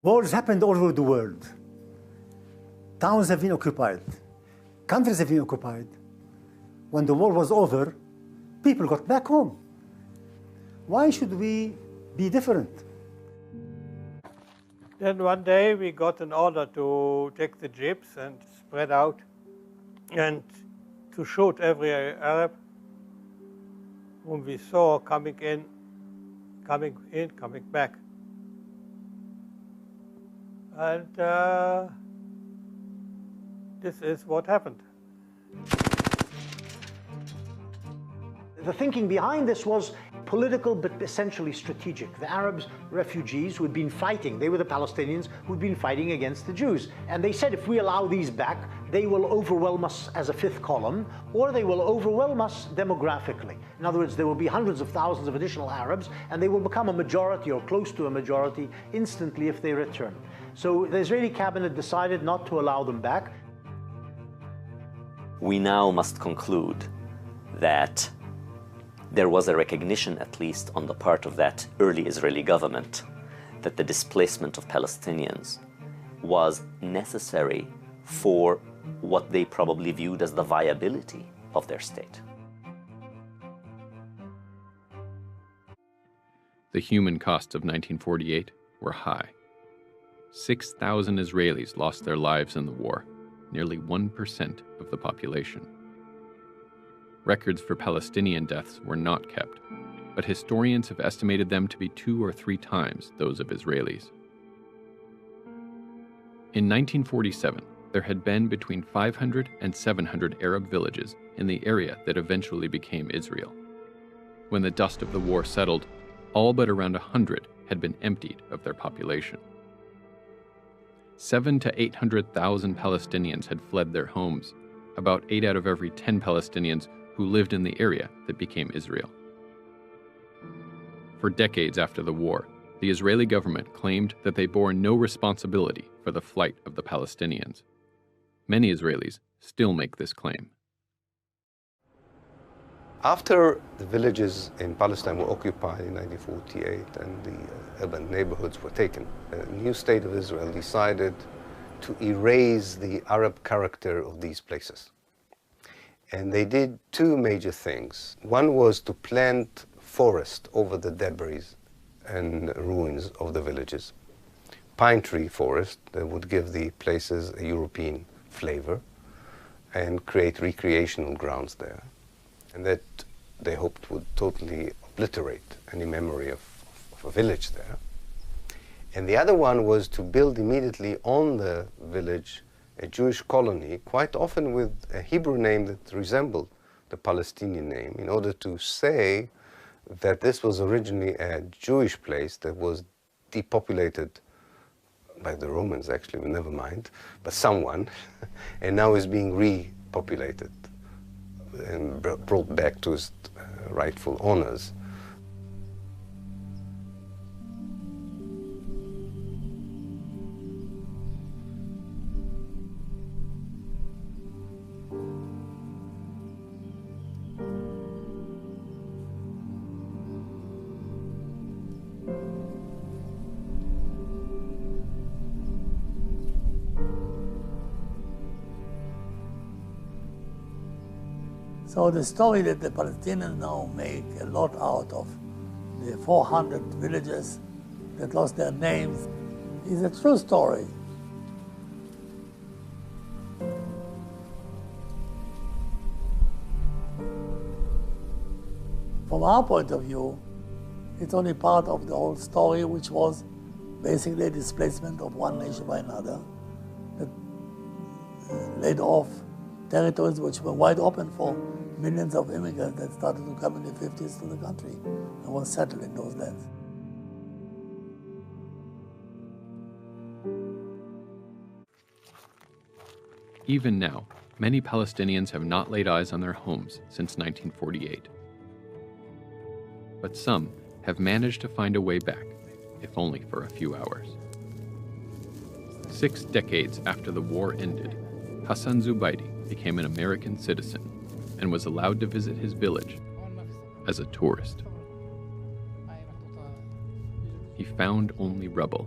Wars happened all over the world. Towns have been occupied. Countries have been occupied. When the war was over, people got back home. Why should we be different? Then one day we got an order to take the jeeps and spread out and to shoot every Arab whom we saw coming back. And this is what happened. The thinking behind this was political but essentially strategic. The Arabs, refugees who had been fighting, they were the Palestinians who had been fighting against the Jews. And they said if we allow these back, they will overwhelm us as a fifth column, or they will overwhelm us demographically. In other words, there will be hundreds of thousands of additional Arabs, and they will become a majority or close to a majority instantly if they return. So the Israeli cabinet decided not to allow them back. We now must conclude that there was a recognition, at least on the part of that early Israeli government, that the displacement of Palestinians was necessary for what they probably viewed as the viability of their state. The human costs of 1948 were high. 6,000 Israelis lost their lives in the war, nearly 1% of the population. Records for Palestinian deaths were not kept, but historians have estimated them to be 2 or 3 times those of Israelis. In 1947, there had been between 500 and 700 Arab villages in the area that eventually became Israel. When the dust of the war settled, all but around 100 had been emptied of their population. 700,000 to 800,000 Palestinians had fled their homes, about 8 out of every 10 Palestinians who lived in the area that became Israel. For decades after the war, the Israeli government claimed that they bore no responsibility for the flight of the Palestinians. Many Israelis still make this claim. After the villages in Palestine were occupied in 1948 and the urban neighborhoods were taken, the new state of Israel decided to erase the Arab character of these places. And they did 2 major things. One was to plant forest over the debris and ruins of the villages. Pine tree forest that would give the places a European flavor and create recreational grounds there. And that they hoped would totally obliterate any memory of a village there. And the other one was to build immediately on the village a Jewish colony, quite often with a Hebrew name that resembled the Palestinian name, in order to say that this was originally a Jewish place that was depopulated by the Romans, actually, but never mind, but someone, and now is being repopulated and brought back to its rightful owners. So the story that the Palestinians now make a lot out of the 400 villages that lost their names is a true story. From our point of view, it's only part of the whole story, which was basically a displacement of one nation by another that laid off territories which were wide open for millions of immigrants that started to come in the 50s to the country and were settled in those lands. Even now, many Palestinians have not laid eyes on their homes since 1948. But some have managed to find a way back, if only for a few hours. 6 decades after the war ended, Hassan Zubaidi became an American citizen and was allowed to visit his village as a tourist. He found only rubble